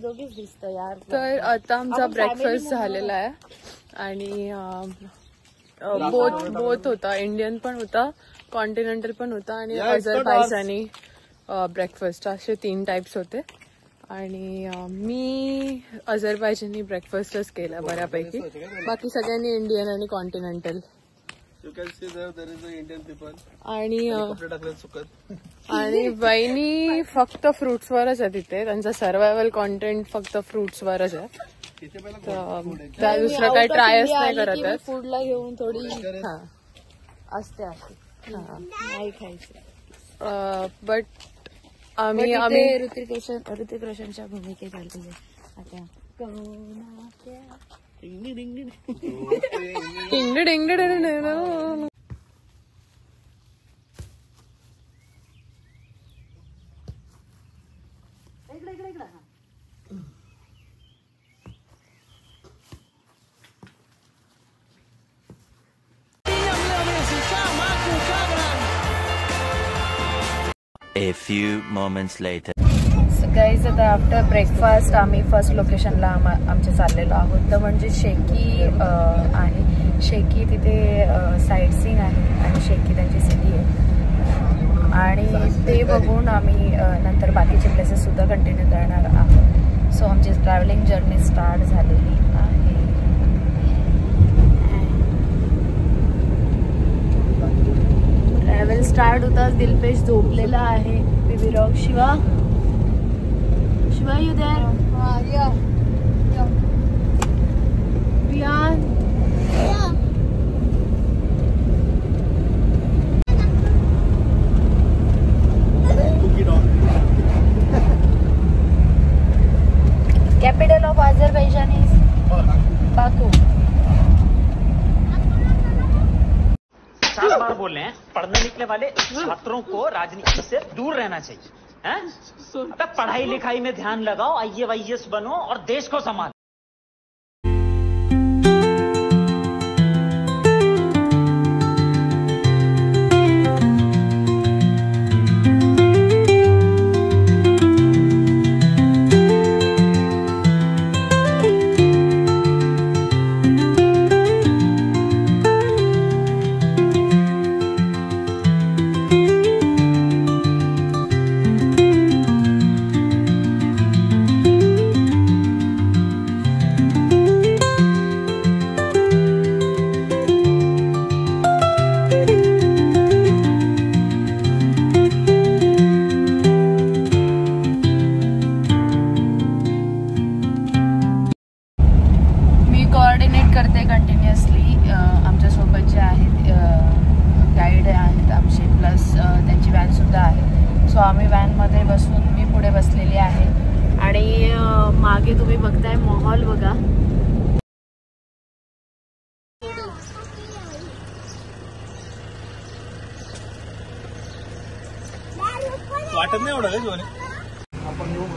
दोघीच दिसतो यार. तर आता आमचा ब्रेकफास्ट झालेला आहे आणि बोथ होता, इंडियन पण होता, कॉन्टिनेंटल पण होता आणि अझरबैजानी ब्रेकफास्ट, असे 3 टाइप्स होते. आणि मी अझरबैजानी ब्रेकफास्टच केला बऱ्यापैकी, बाकी सगळ्यांनी इंडियन आणि कॉन्टिनेंटल. आणि वहिनी फक्त फ्रुट्सवरच आहे तिथे, त्यांचा सर्वायवल कॉन्टेंट फक्त फ्रुट्सवरच आहे. त्या दुसरं काही ट्रायच नाही करत आहेत. फूडला घेऊन थोडी असते नाही खायचं. बट आम्ही ऋतिक रोशनच्या भूमिकेत आलेली आता. A few moments later. So guys, आता आफ्टर ब्रेकफास्ट आम्ही फर्स्ट लोकेशनला आमच्या चाललेलो आहोत. तर म्हणजे शेकी आहे. शेकी तिथे साईट सीइंग आहे आणि शेकी त्यांची सिटी आहे आणि ते बघून आम्ही नंतर बाकीचे प्लेसेस सुद्धा कंटिन्यू करणार आहोत. सो आमची ट्रॅव्हलिंग जर्नी स्टार्ट झालेली आहे. ट्रॅव्हल स्टार्ट होताच दिलपेश झोपलेला आहे. विराग Shiva you there? Yeah. Riyan? Yeah. Capital of Azerbaijan is Baku. 4 बार बोल रहे हैं, पढ़ने निकले वाले छात्रों को राजनीति से दूर रहना चाहिए. अबे पढ़ाई लिखाई में ध्यान लगाओ, IAS बनो और देश को संभालो. कंटिन्युअसली आमच्यासोबत जे आहेत गाईड आहेत आमचे, प्लस त्यांची व्हॅनसुद्धा आहे. सो आम्ही व्हॅनमध्ये बसून मी पुढे बसलेली आहे आणि मागे तुम्ही बघताय माहोल बघा. वाटत नाही एवढं आपण येऊ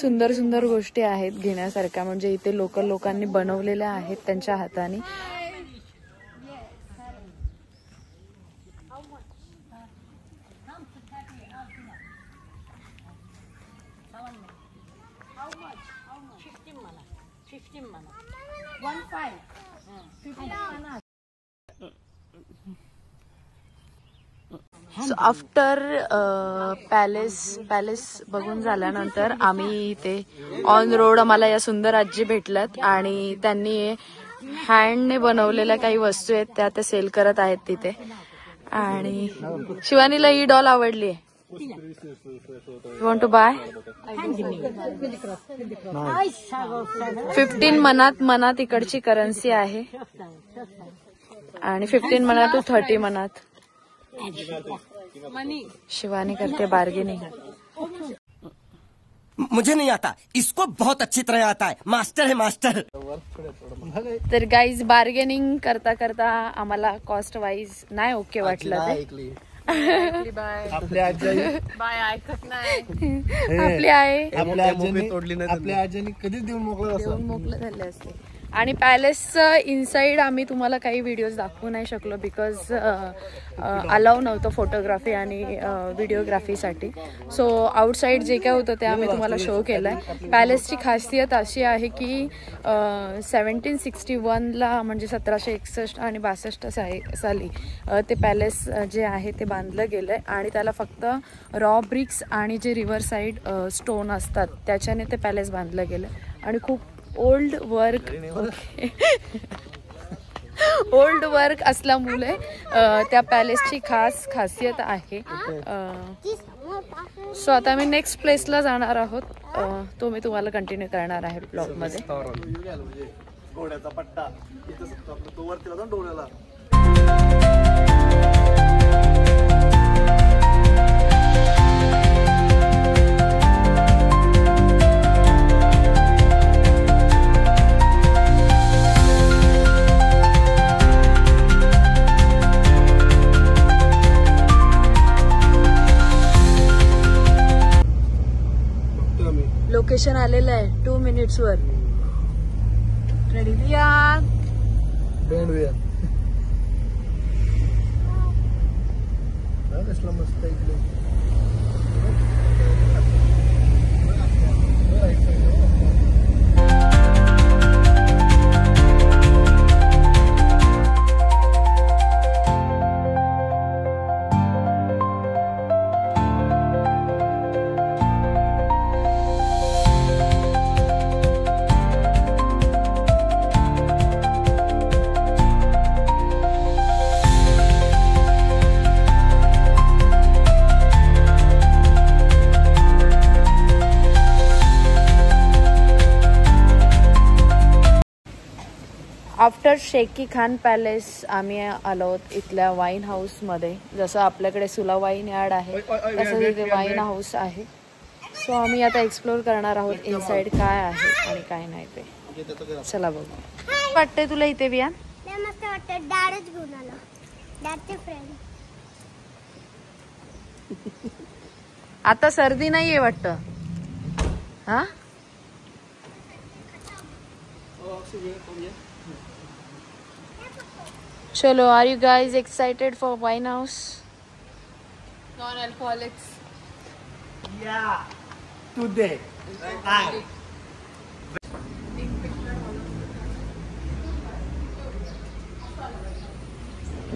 सुंदर सुंदर गोष्टी आहेत घेण्यासारख्या, म्हणजे इथे लोकल लोकांनी बनवलेल्या आहेत त्यांच्या हाताने. सो आफ्टर पॅलेस बघून झाल्यानंतर आम्ही इथे ऑन रोड आम्हाला या सुंदर आजी भेटल्यात आणि त्यांनी हँडने बनवलेल्या काही वस्तू आहेत त्या ते सेल करत आहेत तिथे. आणि शिवानीला ही डॉल आवडली आहे. You want to buy? 15 मनात इकडची करन्सी आहे आणि 15 मनात टू 30 मनात. शिवानी करते बार्गेनिंग. मुझे नहीं आता, इसको बहुत अच्छी तरह आता है, मास्टर है मास्टर. तर गाईज बार्गेनिंग करता करता आम्हाला कॉस्ट वाईज नाही ओके वाटलं ते. आपल्या ऐकत नाही. आपली आहे आपल्या आजीने कधीच देऊन मोकळं झाले असते. आणि पॅलेसचं इनसाइड आम्ही तुम्हाला काही व्हिडिओज दाखवू नाही शकलो बिकॉज अलाव नव्हतं फोटोग्राफी आणि व्हिडिओग्राफीसाठी. सो आउटसाईड जे काय होतं ते आम्ही तुम्हाला शो केलं आहे. पॅलेसची खासियत अशी आहे की 1761ला म्हणजे 1761 आणि 62 साली ते पॅलेस जे आहे ते बांधलं गेलं आहे आणि त्याला फक्त रॉ ब्रिक्स आणि जे रिव्हर साईड स्टोन असतात त्याच्याने ते पॅलेस बांधलं गेलं आणि खूप ओल्ड वर्क असल्यामुळे त्या पॅलेसची खासियत आहे. सो आता आम्ही नेक्स्ट प्लेसला जाणार आहोत. तो मी तुम्हाला कंटिन्यू करणार आहे ब्लॉगमध्ये. घोड्याचा पट्टा तो वरती होता डोळ्याला. लोकेशन आलेलं आहे 2 minutes वर. रेडी दिया बँडवेअर कसला मस्त इकडे. आफ्टर शेकी खान पॅलेस आम्ही आलो इथल्या वाईन हाऊसमध्ये. जसं आपल्याकडे सुला वाईन यार्ड आहे तसं इथे वाईन हाऊस आहे. सो आम्ही आता एक्सप्लोर करणार आहोत इनसाइड काय आहे आणि काय नाही ते. चला बघू. वाटतंय तुला इथे बिया? मस्त वाटतं. डॅडच घेऊन आलो. डॅडचे फ्रेंड. आता सर्दी नाहीये वाटतं. हा चलो. Are you guys excited for wine house? Non-alcoholics. Yeah, today.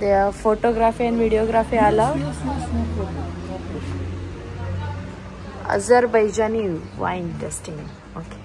They are photography and videography allowed. Azerbaijani wine tasting. Okay.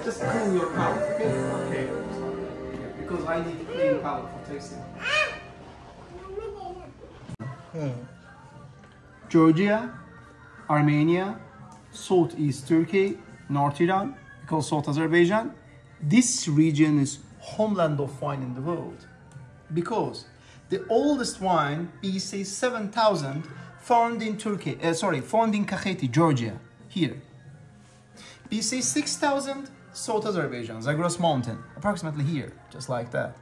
Just cool your palate, okay? Okay. Because I need to clean palate for tasting. Georgia, Armenia, Southeast Turkey, North Iran, we call South Azerbaijan. This region is homeland of wine in the world because the oldest wine, BC 7000, found in Turkey. Found in Kakheti, Georgia, here. BC 6000, South Azerbaijan, Zagros Mountain, approximately here, just like that.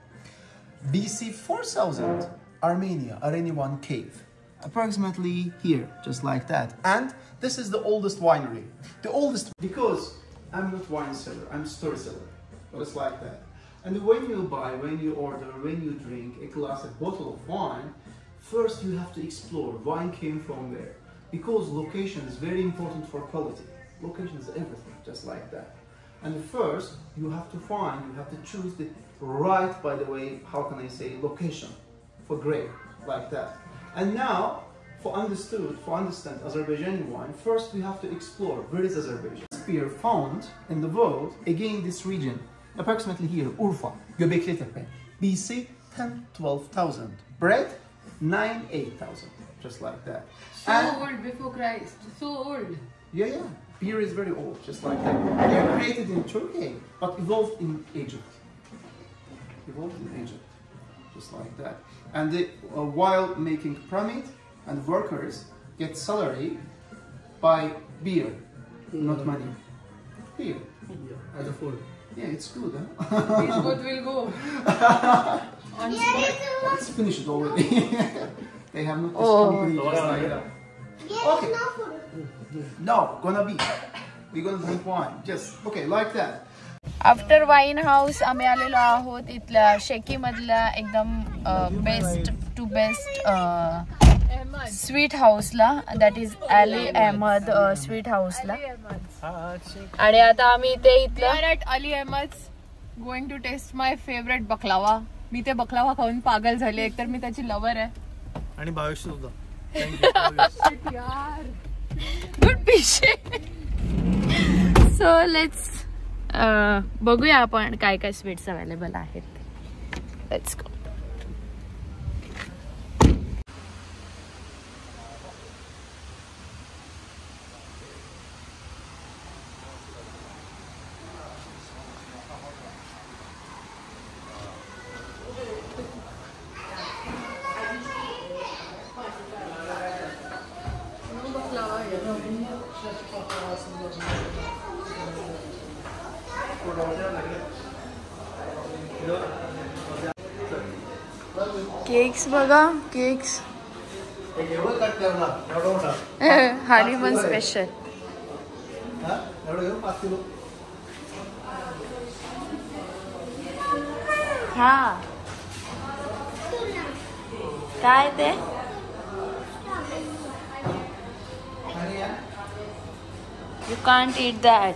BC 4000, Armenia, Areni-1 cave, approximately here, just like that. And this is the oldest winery. The oldest, because I'm not wine seller, I'm story seller, just like that. And when you buy, when you order, when you drink a glass, a bottle of wine, first you have to explore wine came from where. Because location is very important for quality. Location is everything, just like that. And first, you have to choose the right, by the way, how can I say, location for grape, like that. And now, for understand Azerbaijani wine, first we have to explore where is Azerbaijan. Beer found in the world, again this region, approximately here, Urfa, Göbekli Tepe, BC 10-12,000, bread 9-8,000, just like that. So old before Christ, so old. Yeah, beer is very old, just like that. They are created in Turkey, but evolved in Egypt. Just like that. And they, while making pyramid, and workers get salary by beer, not money. Beer. As a food. Yeah, it's good, huh? These both will go. Let's finish it already. They have not this company just like that. Okay. No, we're gonna drink wine. Just, okay, like that. After wine house आम्ही आलेलो आहोत इथल्या शेकी मधल्या एकदम best to best sweet हाऊसला, that is Ali Ahmed sweet हाऊसला. आणि आता आम्ही इथे इथलं Ali Ahmed going to taste my favourite baklava. मी ते बकलावा खाऊन पागल झाले, एकतर मी त्याची लवर आहे. आणि भावेश सुद्धा. गुड पिशे. सो लेट्स बघूया आपण काय काय स्वीट्स अवेलेबल आहेत. Let's go. केक्स बघा, केक्स हनीमून स्पेशल. हा काय ते you can't eat that.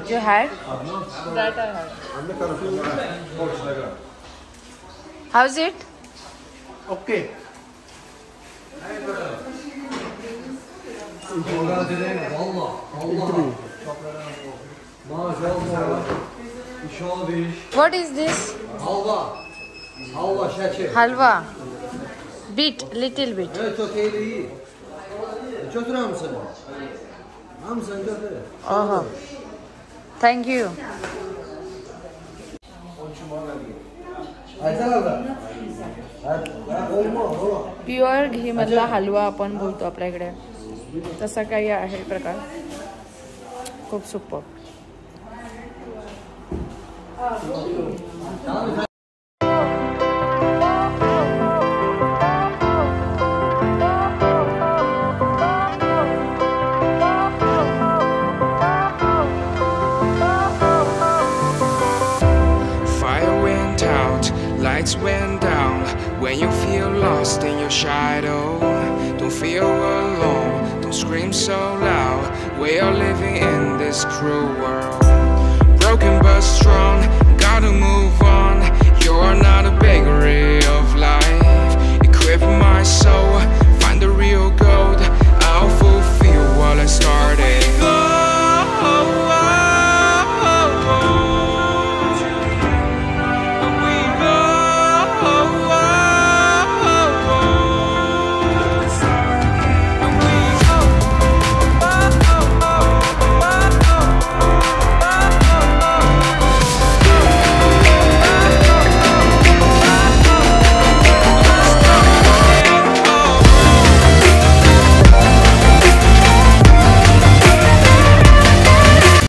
You had? That I had. How's it? Okay. What is this? Halva şeker. Halwa. Bit, little bit. Evet, çok iyi. Götürür müsün? Hamısını götür. Oh. Thank you. Pure ghee मधला हलवा आपण बोलतो आपल्याकडे, तसा काही आहे प्रकार. खूप super. Lights went down when you feel lost in your shadow. Don't feel alone, don't scream so loud. We are living in this cruel world, broken but strong.